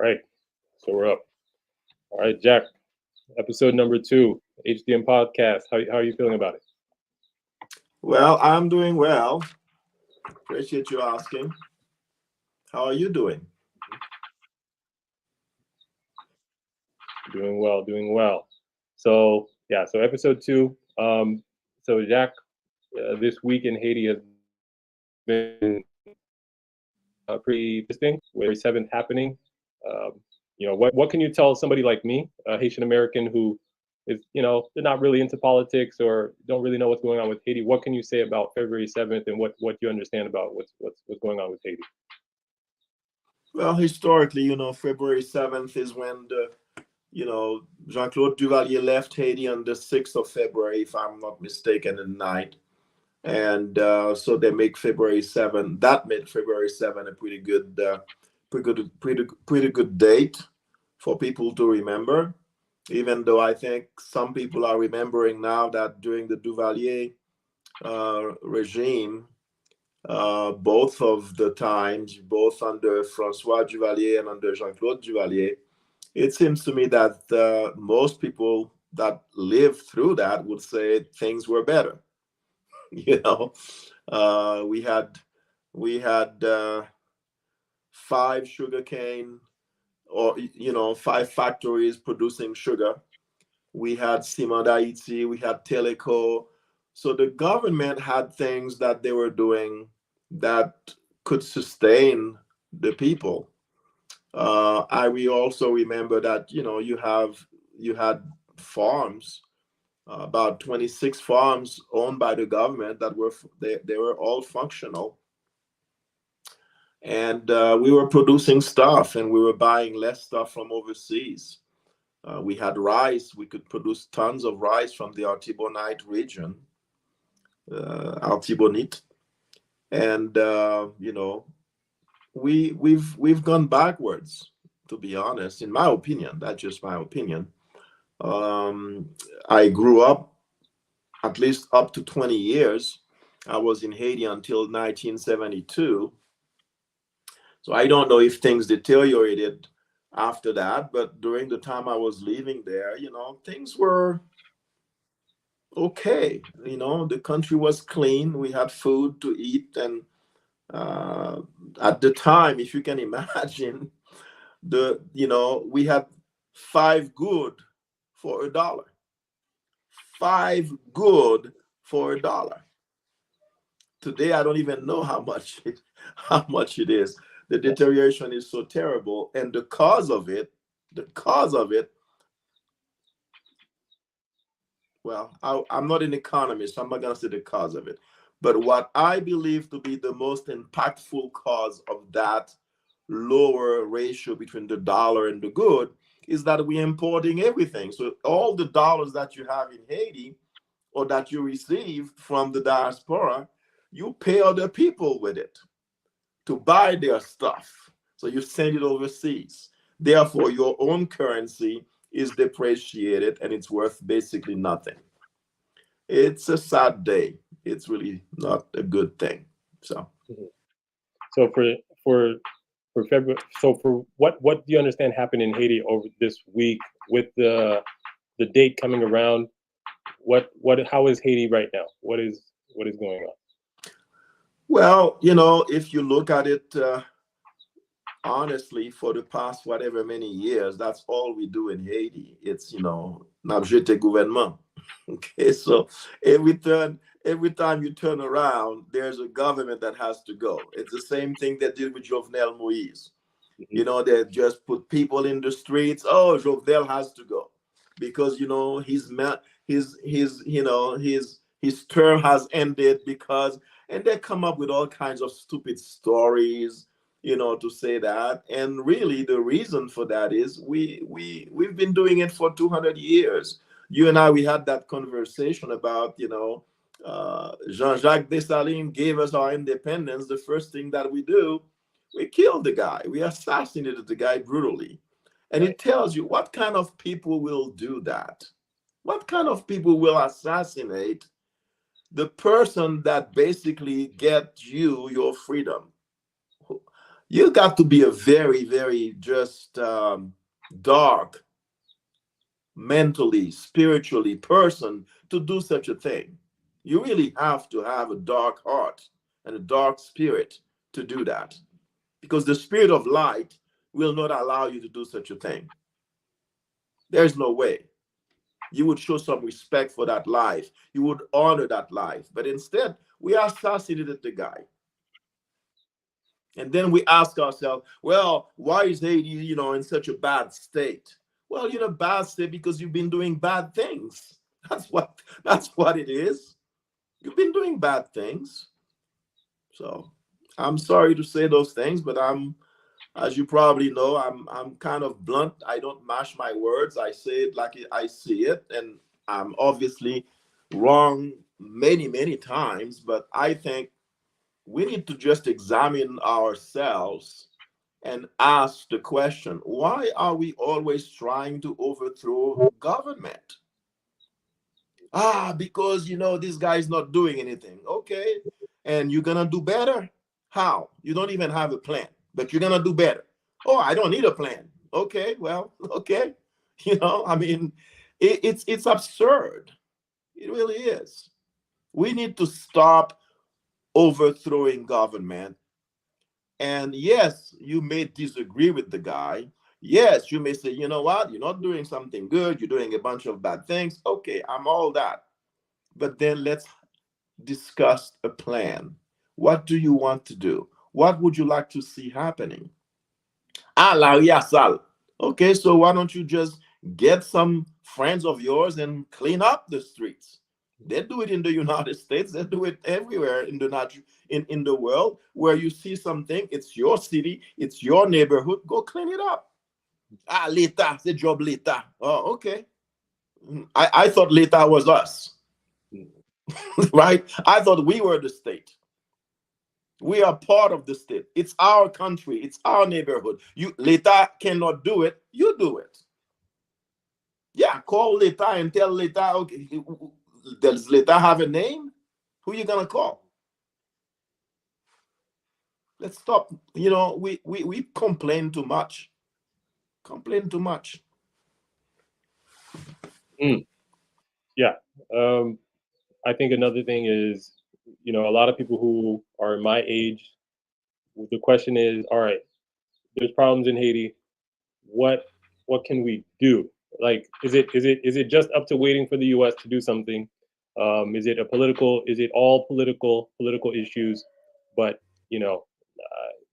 right, so we're up. All right, Jack, episode number 2, HDN Podcast. How are you feeling about it? Well, I'm doing well. Appreciate you asking. How are you doing? Doing well, doing well. So yeah, so episode 2. So Jack, this week in Haiti has been pretty interesting with February 7th happening. Um, what can you tell somebody like me, a Haitian American who is, they're not really into politics or don't really know what's going on with Haiti? What can you say about February 7th and what you understand about what's going on with Haiti? Well, historically, February 7th is when Jean-Claude Duvalier left Haiti on the 6th of February, if I'm not mistaken, at night. And so they make February 7th. That made February 7th a pretty good date for people to remember. Even though I think some people are remembering now that during the Duvalier regime, both of the times, both under Francois Duvalier and under Jean-Claude Duvalier, it seems to me that most people that lived through that would say things were better. We had 5 sugarcane, or 5 factories producing sugar. We had Ciment d'Haïti, we had Teleco. So the government had things that they were doing that could sustain the people. We also remember that you had farms, about 26 farms owned by the government that they were all functional, and we were producing stuff, and we were buying less stuff from overseas. We had rice. We could produce tons of rice from the Artibonite region, Artibonite, and we've gone backwards, to be honest. In my opinion, that's just my opinion. I grew up at least up to 20 years. I was in Haiti until 1972. So I don't know if things deteriorated after that, but during the time I was living there, things were okay. The country was clean. We had food to eat. And at the time, if you can imagine, we had 5 good for $1. 5 good for $1. Today, I don't even know how much it is. The deterioration is so terrible, and the cause of it, well, I'm not an economist, so I'm not going to say the cause of it. But what I believe to be the most impactful cause of that lower ratio between the dollar and the good is that we're importing everything. So all the dollars that you have in Haiti or that you receive from the diaspora, you pay other people with it to buy their stuff. So you send it overseas. Therefore, your own currency is depreciated and it's worth basically nothing. It's a sad day. It's really not a good thing. So for February, so for what do you understand happened in Haiti over this week with the date coming around? How is Haiti right now? What is going on? Well, if you look at it honestly, for the past whatever many years, that's all we do in Haiti. It's n'abjete gouvernement. Okay, so every time you turn around, there's a government that has to go. It's the same thing they did with Jovenel Moïse. They just put people in the streets. Oh, Jovenel has to go because his term has ended and they come up with all kinds of stupid stories, to say that. And really, the reason for that is we've been doing it for 200 years. You and I, we had that conversation about, Jean-Jacques Dessalines gave us our independence. The first thing that we do, we killed the guy. We assassinated the guy brutally. And it tells you what kind of people will do that. What kind of people will assassinate the person that basically gets you your freedom? You got to be a very, very just dark, mentally, spiritually person to do such a thing. You really have to have a dark heart and a dark spirit to do that, because the spirit of light will not allow you to do such a thing. There's no way. You would show some respect for that life. You would honor that life. But instead, we assassinated the guy. And then we ask ourselves, well, why is Haiti, in such a bad state? Well, you're in a bad state because you've been doing bad things. That's what it is. You've been doing bad things. So I'm sorry to say those things, but as you probably know, I'm kind of blunt. I don't mash my words. I say it like I see it, and I'm obviously wrong many, many times, but I think we need to just examine ourselves and ask the question, why are we always trying to overthrow government? Because this guy is not doing anything. Okay. And you're gonna do better? How? You don't even have a plan, but you're gonna do better. Oh, I don't need a plan. Okay, well, okay. I mean, it's absurd. It really is. We need to stop overthrowing government. And yes, you may disagree with the guy. Yes, you may say, you know what, you're not doing something good, you're doing a bunch of bad things. Okay, I'm all that. But then let's discuss a plan. What do you want to do? What would you like to see happening? La Yasal. Okay, so why don't you just get some friends of yours and clean up the streets? They do it in the United States. They do it everywhere in the world where you see something. It's your city. It's your neighborhood. Go clean it up. L'État, c'est job l'État. Oh, okay. I thought l'État was us, right? I thought we were the state. We are part of the state. It's our country. It's our neighborhood. L'État cannot do it. You do it. Yeah, call l'État and tell l'État, okay, does l'État have a name? Who are you going to call? Let's stop. We complain too much. Complain too much. Yeah. I think another thing is, a lot of people who are my age, the question is, all right, there's problems in Haiti. What can we do? Like, is it just up to waiting for the U.S. to do something? Is it all political issues? But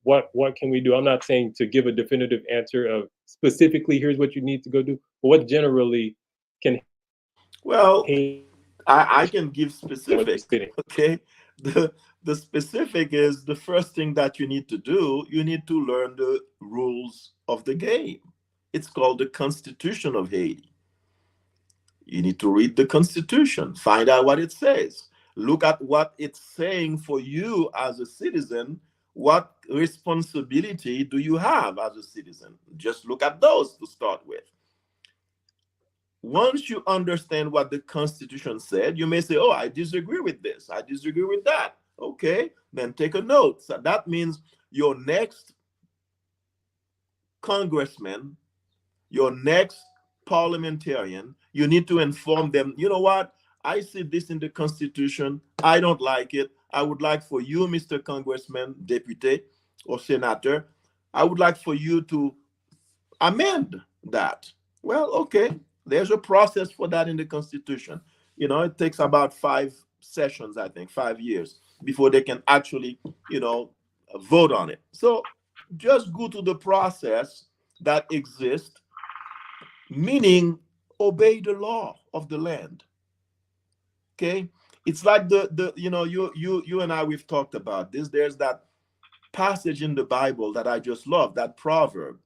what can we do? I'm not saying to give a definitive answer of specifically here's what you need to go do, but what generally can Well, Haiti I can give specific. sitting? Okay. The specific is the first thing that you need to do. You need to learn the rules of the game. It's called the Constitution of Haiti. You need to read the Constitution, find out what it says, look at what it's saying for you as a citizen. What responsibility do you have as a citizen? Just look at those to start with. Once you understand what the Constitution said, you may say, oh, I disagree with this, I disagree with that. Okay, then take a note. So that means your next congressman, your next parliamentarian, you need to inform them, you know what? I see this in the Constitution. I don't like it. I would like for you, Mr. Congressman, deputy, or senator, I would like for you to amend that. Well, okay. There's a process for that in the Constitution. It takes about 5 sessions, I think, 5 years before they can actually, vote on it. So just go to the process that exists, meaning obey the law of the land. Okay, it's like you and I, we've talked about this. There's that passage in the Bible that I just love, that proverb.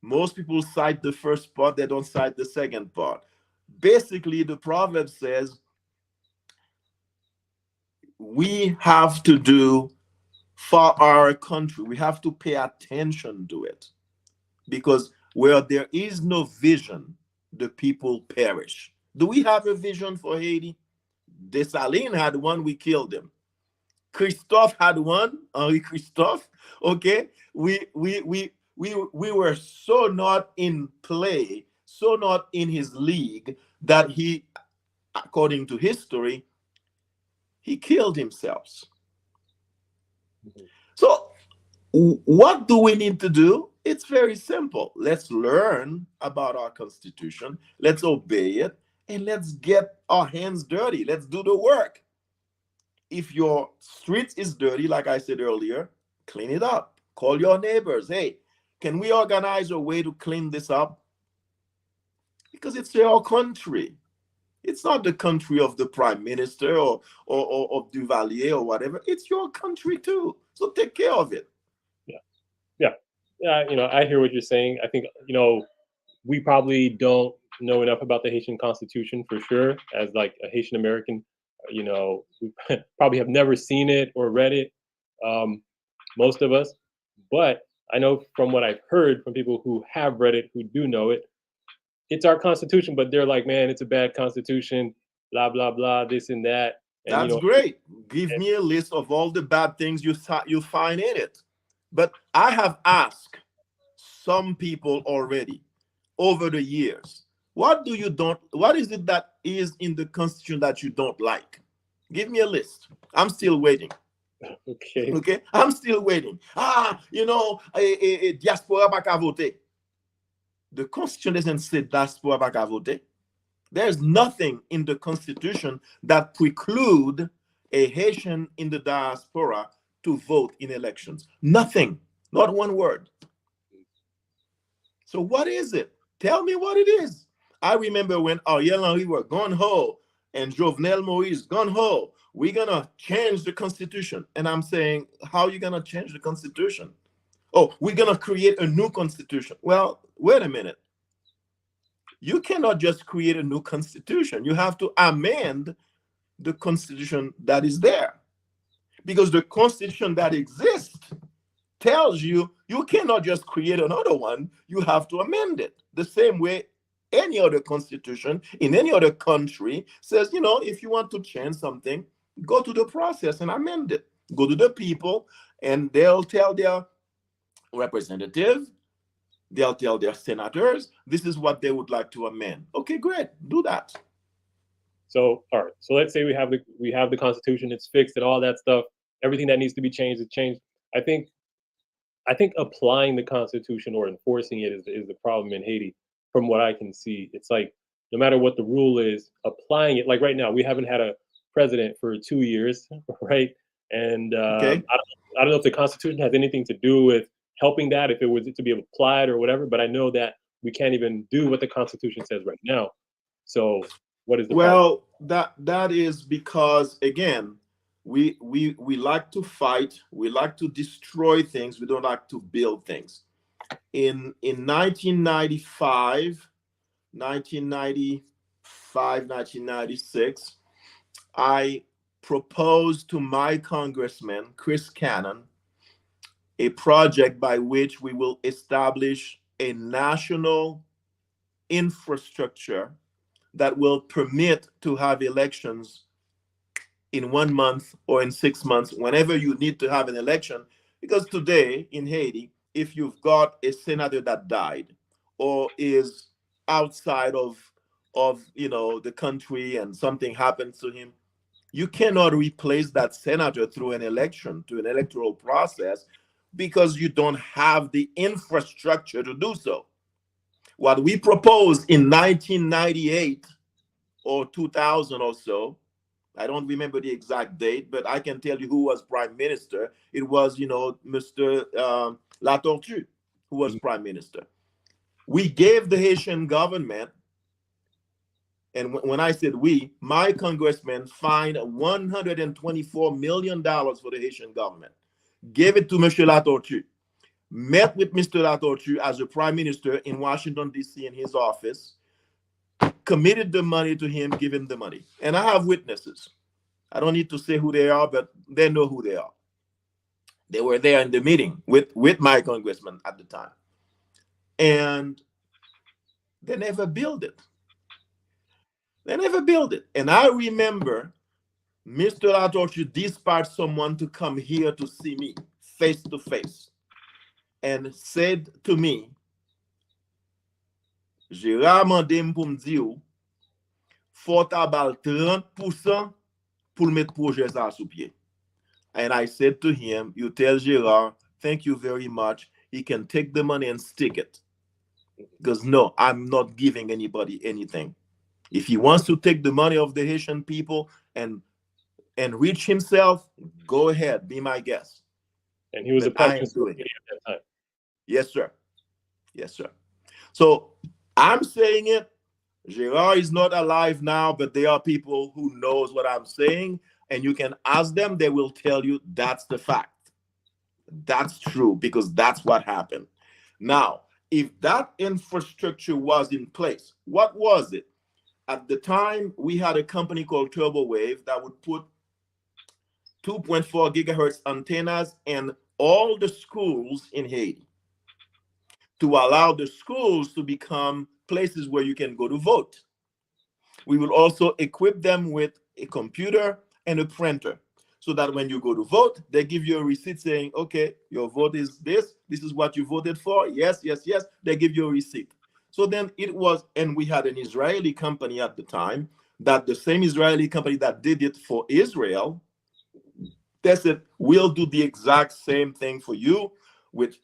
Most people cite the first part, they don't cite the second part. Basically, the proverb says we have to do for our country, we have to pay attention to it, because where there is no vision, the people perish. Do we have a vision for Haiti? Dessalines had one, we killed him. Christophe had one, Henri Christophe. Okay, we were so not in play, so not in his league that he, according to history, he killed himself. Mhm. So what do we need to do? It's very simple. Let's learn about our Constitution, let's obey it, and let's get our hands dirty. Let's do the work. If your street is dirty, like I said earlier, clean it up. Call your neighbors. Hey, can we organize a way to clean this up? Because it's your country. It's not the country of the prime minister or of Duvalier or whatever. It's your country too. So take care of it. Yeah, yeah, yeah. I hear what you're saying. I think we probably don't know enough about the Haitian Constitution for sure. As like a Haitian American, we probably have never seen it or read it. Most of us, but I know from what I've heard from people who have read it, who do know it, it's our Constitution. But they're like, man, it's a bad Constitution, blah blah blah, this and that, and That's great. Give me a list of all the bad things you find in it. But I have asked some people already over the years, what is it that is in the Constitution that you don't like? Give me a list. I'm still waiting. okay, Okay, I'm still waiting. A diaspora pas qu'à voter. The Constitution doesn't say diaspora pas qu'à voter. There's nothing in the Constitution that preclude a Haitian in the diaspora to vote in elections. Nothing. Not one word. So what is it? Tell me what it is. I remember when Ariel Henry were gun ho and Jovenel Moïse gun ho. We're gonna change the Constitution. And I'm saying, how are you gonna change the Constitution? Oh, we're gonna create a new Constitution. Well, wait a minute. You cannot just create a new Constitution. You have to amend the Constitution that is there. Because the Constitution that exists tells you you cannot just create another one. You have to amend it. The same way any other constitution in any other country says, if you want to change something, go to the process and amend it. Go to the people and they'll tell their representative, they'll tell their senators, this is what they would like to amend. Okay, great, do that. So, all right. So let's say we have the Constitution, it's fixed and all that stuff. Everything that needs to be changed is changed. I think applying the Constitution or enforcing it is the problem in Haiti. From what I can see, it's like no matter what the rule is, applying it. Like right now, we haven't had a president for 2 years, right? And Okay. I don't know if the Constitution has anything to do with helping that, if it was to be applied or whatever. But I know that we can't even do what the Constitution says right now. So what is the problem? That is because, again, we like to fight, we like to destroy things, we don't like to build things. In 1995, 1996, I proposed to my congressman, Chris Cannon, a project by which we will establish a national infrastructure that will permit to have elections in 1 month or in 6 months, whenever you need to have an election. Because today in Haiti, if you've got a senator that died or is outside of the country and something happens to him, you cannot replace that senator through an election, to an electoral process, because you don't have the infrastructure to do so. What we proposed in 1998 or 2000 or so, I don't remember the exact date, but I can tell you who was prime minister. It was, Mr. La Tortue, who was prime minister. We gave the Haitian government, and when I said we, my congressman fined $124 million for the Haitian government. Gave it to Mr. La Tortue. Met with Mr. La Tortue as a prime minister in Washington, D.C. in his office. Committed the money to him, give him the money. And I have witnesses. I don't need to say who they are, but they know who they are. They were there in the meeting with my congressman at the time. And they never built it. They never built it. And I remember Mr. La Tortue dispatched someone to come here to see me face to face and said to me, Gérard mandem pou m'di ou, faut abal 30% pour mettre projet ça sous pied. And I said to him, you tell Gérard, thank you very much. He can take the money and stick it. Because no, I'm not giving anybody anything. If he wants to take the money of the Haitian people and enrich himself, go ahead, be my guest. And he was But a president at that time. Yes, sir. Yes, sir. So I'm saying it. Gérard is not alive now, but there are people who knows what I'm saying, and you can ask them. They will tell you that's the fact. That's true, because that's what happened. Now, if that infrastructure was in place, what was it? At the time, we had a company called Turbo Wave that would put 2.4 gigahertz antennas in all the schools in Haiti to allow the schools to become places where you can go to vote. We will also equip them with a computer and a printer so that when you go to vote, they give you a receipt saying, okay, your vote is this is what you voted for. Yes, yes, yes. They give you a receipt. So then it was, and we had an Israeli company at the time, that the same Israeli company that did it for Israel, they said, we'll do the exact same thing for you with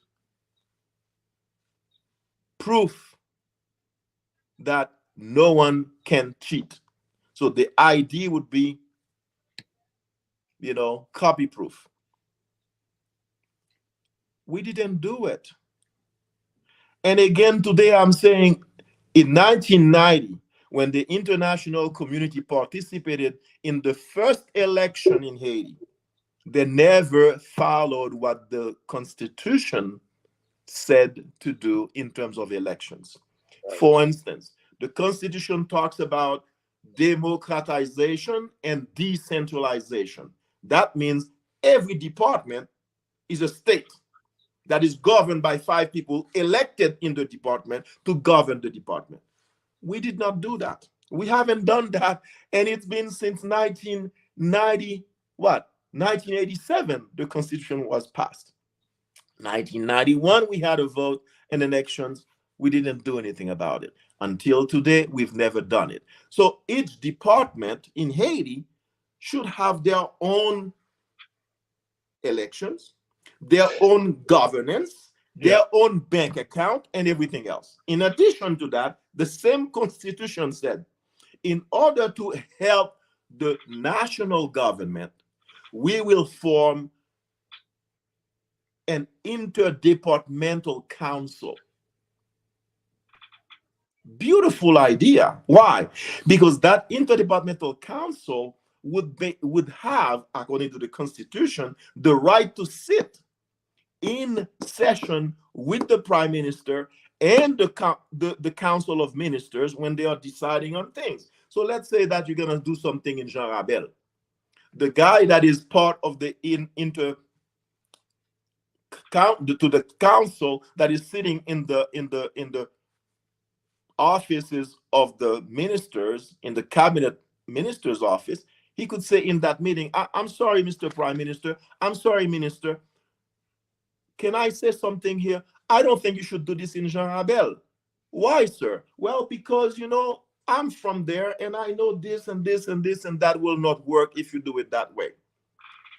proof that no one can cheat. So the ID would be, copy proof. We didn't do it. And again, today I'm saying in 1990, when the international community participated in the first election in Haiti, they never followed what the Constitution said to do in terms of elections. Right. For instance, the Constitution talks about democratization and decentralization. That means every department is a state that is governed by 5 people elected in the department to govern the department. We did not do that. We haven't done that, and it's been since 1990, 1987, the Constitution was passed. 1991, we had a vote and elections. We didn't do anything about it. Until today, we've never done it. So each department in Haiti should have their own elections, their own governance, their own bank account, and everything else. In addition to that, the same Constitution said, in order to help the national government, we will form an interdepartmental council. Beautiful idea. Why? Because that interdepartmental council would have, according to the Constitution, the right to sit in session with the Prime Minister and the Council of Ministers when they are deciding on things. So let's say that you're going to do something in Jean Rabel. The guy that is part of the to the council that is sitting in the offices of the ministers, in the cabinet minister's office, he could say in that meeting, I'm sorry, Mr. Prime Minister, I'm sorry, Minister, can I say something here? I don't think you should do this in Jean Rabel. Why, sir? Well, because, I'm from there and I know this and this and this, and that will not work if you do it that way.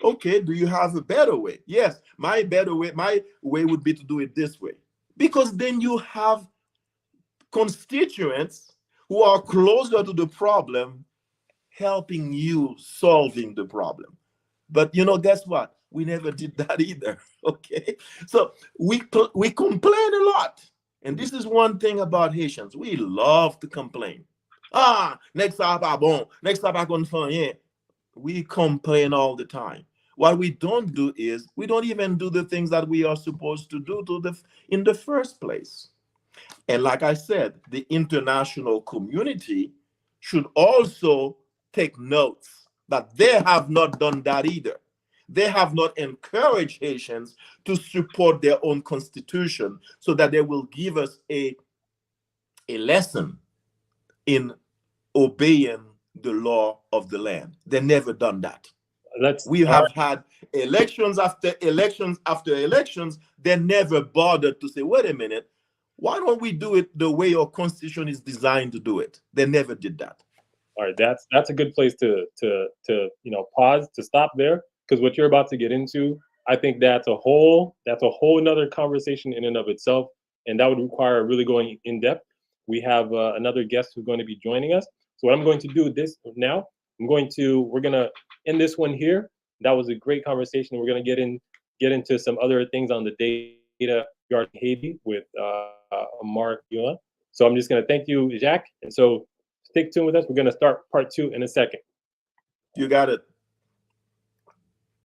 Okay, do you have a better way? Yes, my way would be to do it this way. Because then you have constituents who are closer to the problem helping you solving the problem. But guess what? We never did that either. Okay, so we complain a lot, and this is one thing about Haitians: we love to complain. Next time bon, next time I confirm. We complain all the time. What we don't do is we don't even do the things that we are supposed to do in the first place. And like I said, the international community should also take notes that they have not done that either. They have not encouraged Haitians to support their own constitution so that they will give us a lesson in obeying the law of the land. They never done that. We have had elections after elections after elections. They never bothered to say, wait a minute, why don't we do it the way our constitution is designed to do it? They never did that. All right, that's a good place to pause, to stop there, because what you're about to get into, I think that's a whole another conversation in and of itself, and that would require really going in depth. We have another guest who's going to be joining us. So what I'm going to do now, we're gonna end this one here. That was a great conversation. We're gonna get into some other things on the data regarding Haiti with Mark Yula. So I'm just gonna thank you, Jacques, and so stick tuned with us. We're gonna start part 2 in a second. You got it.